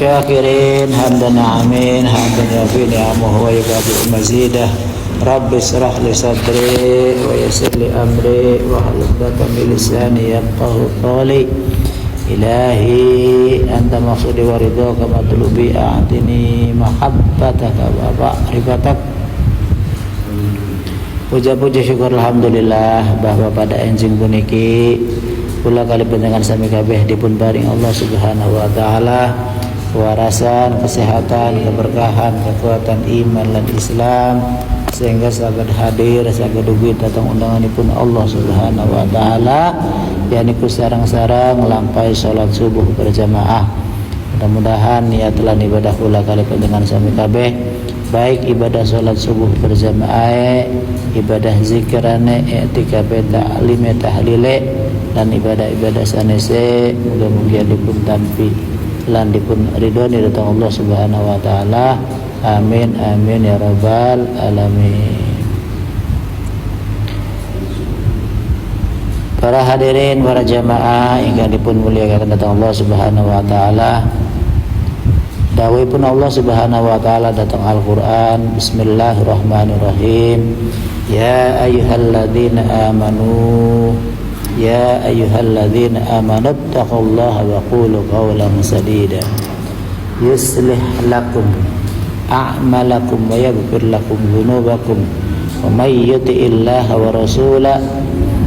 syakirin hamdan amin hamdan yafi ni'amahu wa yukafi mazidah. Rabbi israh li sadri wa yassir li amri wa hlul 'uqdatam min lisani yafqahu qawli. Ilahi anta maqsudi wa ridhaka matlubi a'tini mahabbataka wa ma'rifatak. Puja-puja syukur alhamdulillah bahwa pada enjing puniki kula kali panjenengan sami kabeh dipun paring Allah Subhanahu wa taala warasan, kesehatan, keberkahan, kekuatan iman lan Islam sehingga saged hadir saged dugi datang undanganipun Allah Subhanahu wa taala yaiku sareng-sareng nglampahi salat subuh berjamaah. Mudah-mudahan niat lan ibadah kula kali panjenengan sami kabeh baik ibadah salat subuh berjamaah, ibadah zikirane, i'tikaf, ta'lim, tahlile dan ibadah-ibadah sanese muga-muga dipun tampi lan dipun ridhoni datang Allah Subhanahu wa taala. Amin amin ya rabbal alamin. Para hadirin, para jamaah ingkang dipun muliakan datang Allah Subhanahu wa taala. Dawuhipun Allah Subhanahu wa taala datang Al-Qur'an, bismillahirrahmanirrahim. Ya ayyuhalladzina amanu ya ayyuhalladzina amanu taqullaha wa qulu qawlan sadida yuslih lakum a'malakum wa yaghfir lakum dhunubakum wa may yuti'illaha wa rasulahu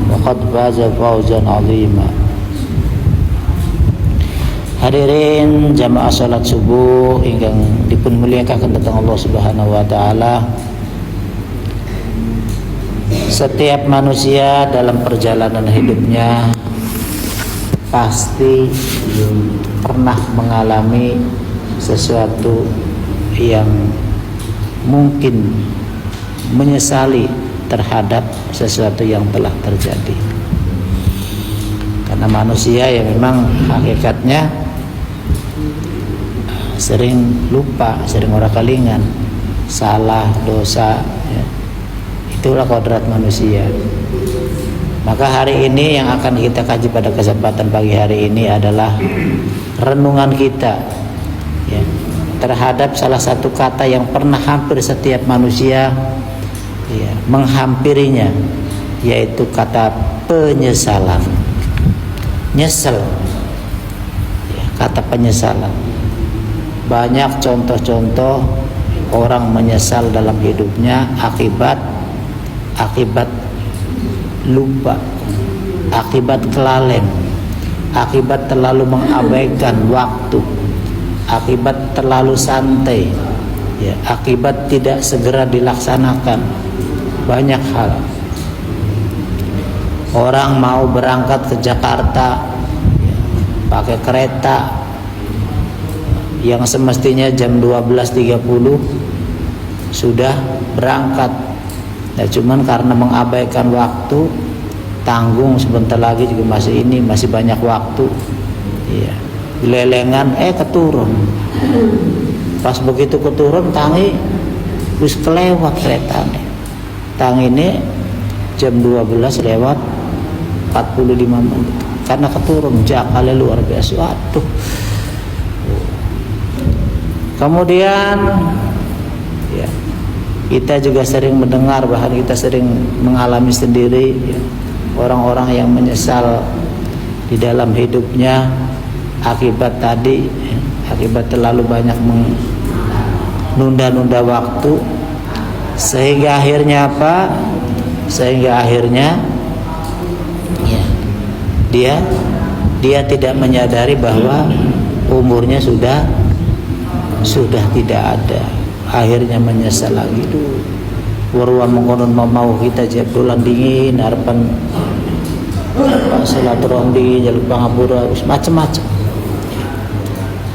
faqad faza fawzan 'azima. Hadirin jamaah salat subuh ingkang dipun muliakan datang Allah Subhanahu wa taala. Setiap manusia dalam perjalanan hidupnya pasti pernah mengalami sesuatu yang mungkin menyesali terhadap sesuatu yang telah terjadi. Karena manusia ya memang hakikatnya sering lupa, sering ora kalingan, salah, dosa ya. Itulah kodrat manusia. Maka hari ini yang akan kita kaji pada kesempatan pagi hari ini adalah renungan kita ya, terhadap salah satu kata yang pernah hampir setiap manusia ya, menghampirinya, yaitu kata penyesalan. Nyesel ya, kata penyesalan. Banyak contoh-contoh orang menyesal dalam hidupnya akibat lupa, akibat kelalaian, akibat terlalu mengabaikan waktu, akibat terlalu santai ya, akibat tidak segera dilaksanakan. Banyak hal. Orang mau berangkat ke Jakarta ya, pakai kereta yang semestinya jam 12.30 sudah berangkat. Nah, cuman karena mengabaikan waktu, tanggung sebentar lagi juga masih banyak waktu. Iya. Lelengan keturun. Pas begitu keturun tangi wis kelewat keretane. Tangi ini jam 12 lewat 45 menit. Karena keturun jakale luar biasa. Waduh. Kemudian ya, kita juga sering mendengar, bahkan kita sering mengalami sendiri ya, orang-orang yang menyesal di dalam hidupnya akibat tadi ya, akibat terlalu banyak menunda-nunda waktu, sehingga akhirnya apa? Sehingga akhirnya ya, dia tidak menyadari bahwa umurnya sudah tidak ada. Akhirnya menyesal lagi tuh. Warwa mengkonon mau kita jabdolan dingin harapan silaturahmi dingin jalur pangapura macam-macam.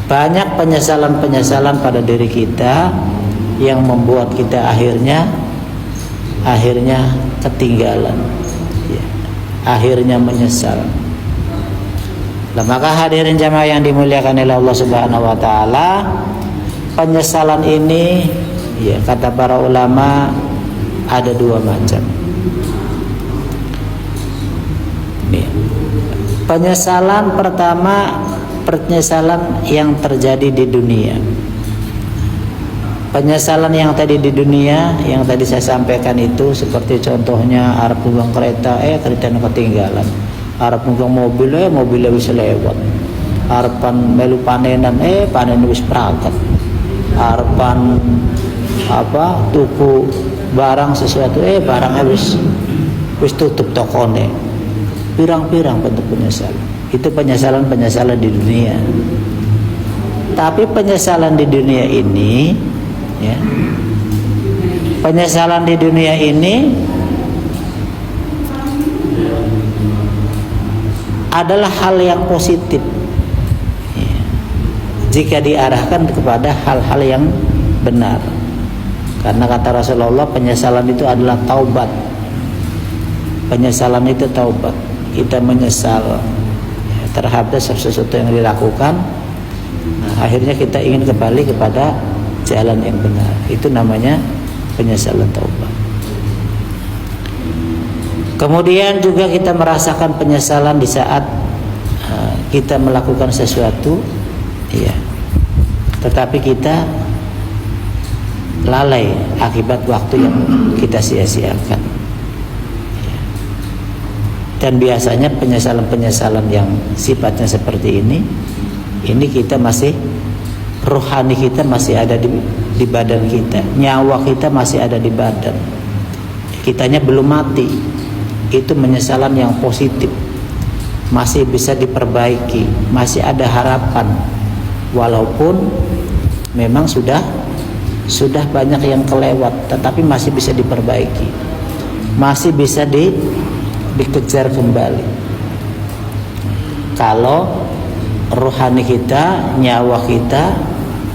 Banyak penyesalan pada diri kita yang membuat kita akhirnya ketinggalan ya, akhirnya menyesal. Nah, maka hadirin jamaah yang dimuliakan oleh Allah Subhanahu wa taala, penyesalan ini ya, kata para ulama ada dua macam. Penyesalan pertama penyesalan yang terjadi di dunia. Penyesalan yang tadi di dunia, yang tadi saya sampaikan itu seperti contohnya arep nunggang kereta, keretanya ketinggalan. Arep nunggang mobil, mobilnya bisa lewat. Arepan melu panenan, panen wis pragat. Arepan tuku barang sesuatu, barangnya wis tutup tokone. Pirang-pirang bentuk penyesalan. Itu penyesalan di dunia. Tapi penyesalan di dunia ini, ya, penyesalan di dunia ini adalah hal yang positif, ya, jika diarahkan kepada hal-hal yang benar. Karena kata Rasulullah, penyesalan itu adalah taubat. Penyesalan itu taubat. Kita menyesal terhadap sesuatu yang dilakukan, akhirnya kita ingin kembali kepada jalan yang benar. Itu namanya penyesalan taubat. Kemudian juga kita merasakan penyesalan di saat kita melakukan sesuatu, ya, tetapi kita lalai akibat waktu yang kita sia-siakan. Dan biasanya penyesalan-penyesalan yang sifatnya seperti ini kita masih, rohani kita masih ada di badan kita, nyawa kita masih ada di badan, kitanya belum mati. Itu penyesalan yang positif, masih bisa diperbaiki, masih ada harapan, walaupun memang sudah banyak yang kelewat, tetapi masih bisa diperbaiki, masih bisa dikejar kembali. Kalau rohani kita, nyawa kita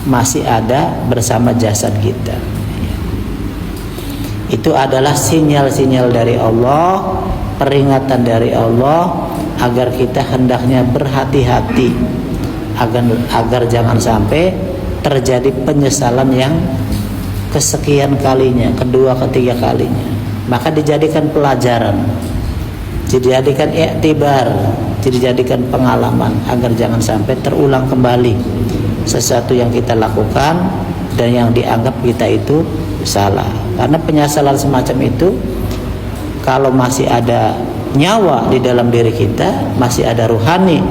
masih ada bersama jasad kita. Itu adalah sinyal-sinyal dari Allah, peringatan dari Allah agar kita hendaknya berhati-hati agar jangan sampai terjadi penyesalan yang kesekian kalinya, kedua, ketiga kalinya. Maka dijadikan pelajaran, dijadikan iktibar, dijadikan pengalaman agar jangan sampai terulang kembali sesuatu yang kita lakukan dan yang dianggap kita itu salah. Karena penyesalan semacam itu, kalau masih ada nyawa di dalam diri kita, masih ada ruhani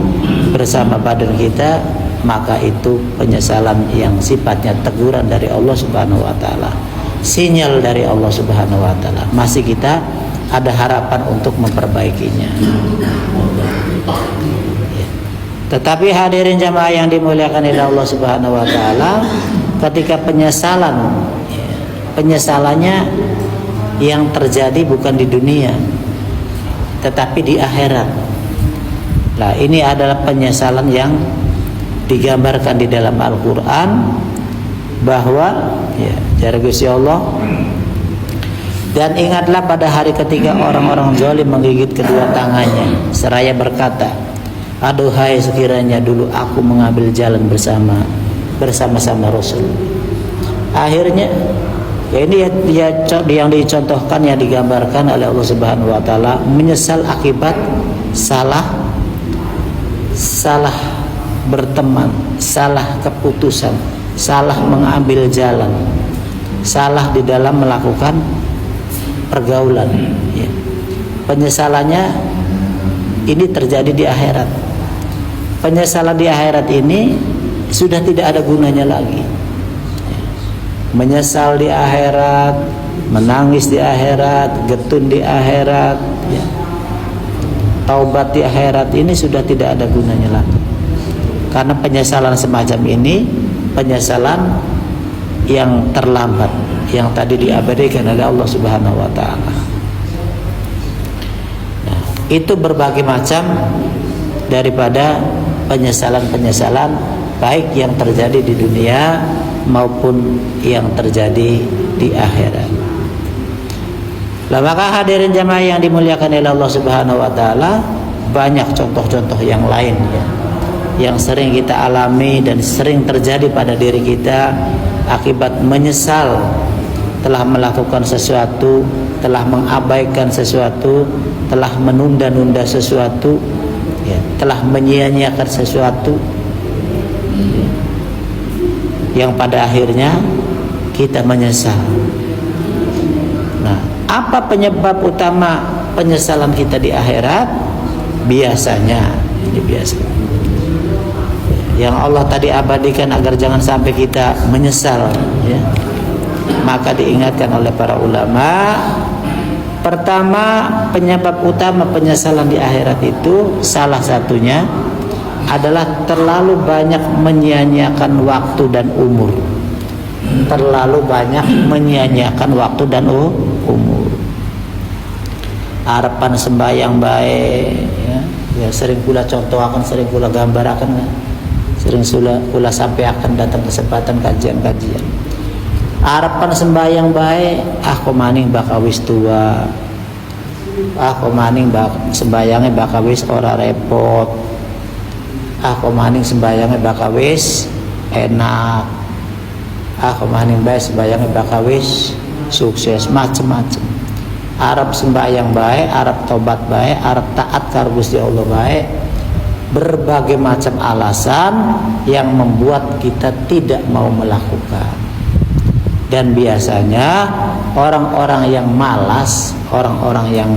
bersama badan kita, maka itu penyesalan yang sifatnya teguran dari Allah Subhanahu wa taala, sinyal dari Allah Subhanahu wa taala. Masih kita ada harapan untuk memperbaikinya. Tetapi hadirin jamaah yang dimuliakan oleh Allah Subhanahu wa taala, ketika penyesalannya yang terjadi bukan di dunia tetapi di akhirat. Nah, ini adalah penyesalan yang digambarkan di dalam Al-Qur'an, bahwa jare Gusti Allah, dan ingatlah pada hari ketika orang-orang zalim menggigit kedua tangannya seraya berkata, aduhai sekiranya dulu aku mengambil jalan bersama-sama Rasul. Akhirnya ini yang dicontohkan, yang digambarkan oleh Allah Subhanahu wa taala, menyesal akibat salah berteman, salah keputusan, salah mengambil jalan, salah di dalam melakukan pergaulan. Penyesalannya ini terjadi di akhirat. Penyesalan di akhirat ini sudah tidak ada gunanya lagi. Menyesal di akhirat, menangis di akhirat, getun di akhirat, taubat di akhirat ini sudah tidak ada gunanya lagi. Karena penyesalan semacam ini penyesalan yang terlambat, yang tadi diabadikan oleh Allah Subhanahu wa taala. Nah, itu berbagai macam daripada penyesalan-penyesalan, baik yang terjadi di dunia maupun yang terjadi di akhirat. Lah, maka hadirin jamaah yang dimuliakan oleh Allah Subhanahu wa taala, banyak contoh-contoh yang lain yang sering kita alami dan sering terjadi pada diri kita akibat menyesal telah melakukan sesuatu, telah mengabaikan sesuatu, telah menunda-nunda sesuatu, telah menyia-nyiakan sesuatu. yang pada akhirnya kita menyesal. Nah, apa penyebab utama penyesalan kita di akhirat? Biasanya, ini biasa, yang Allah tadi abadikan agar jangan sampai kita menyesal, ya. Maka diingatkan oleh para ulama, pertama, penyebab utama penyesalan di akhirat itu salah satunya adalah terlalu banyak menyia-nyiakan waktu dan umur. Terlalu banyak menyia-nyiakan waktu dan umur. Harapan sembahyang baik, ya sering pula contoh akan, sering pula gambar akan, sering pula sampai akan datang kesempatan kajian-kajian. Harapan sembahyang baik, komaning bakal wis tua, komaning sembayangnya bakal wis ora repot, komaning sembayangnya bakal wis enak, komaning baik sembayangnya bakal wis sukses, macem-macem. Arab sembahyang baik, Arab tobat baik, Arab taat karo Gusti Allah baik, berbagai macam alasan yang membuat kita tidak mau melakukan. Dan biasanya orang-orang yang malas, orang-orang yang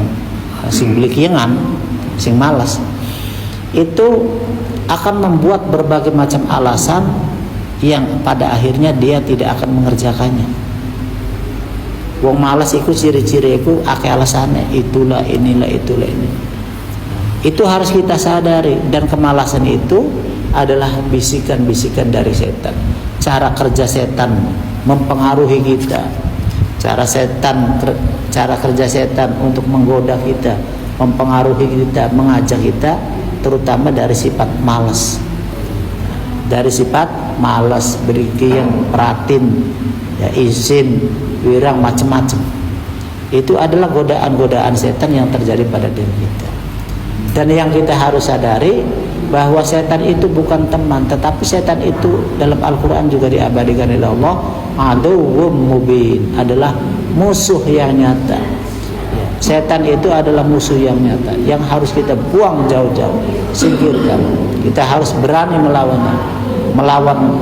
sing blikiengan, sing malas, itu akan membuat berbagai macam alasan yang pada akhirnya dia tidak akan mengerjakannya. Wong malas iku ciri-ciri iku akeh alasannya, itulah inilah itulah ini. Itu harus kita sadari, dan kemalasan itu adalah bisikan-bisikan dari setan. Cara kerja setan mempengaruhi kita. Cara kerja setan untuk menggoda kita, mempengaruhi kita, mengajak kita, terutama dari sifat malas. Dari sifat malas, bergiang, pratin, ya, izin, wirang, macam-macam. Itu adalah godaan-godaan setan yang terjadi pada diri kita. Dan yang kita harus sadari bahwa setan itu bukan teman, tetapi setan itu dalam Al-Quran juga diabadikan oleh Allah, aduwwum mubin, adalah musuh yang nyata. Setan itu adalah musuh yang nyata, yang harus kita buang jauh-jauh, singkirkan. Kita harus berani melawannya, melawan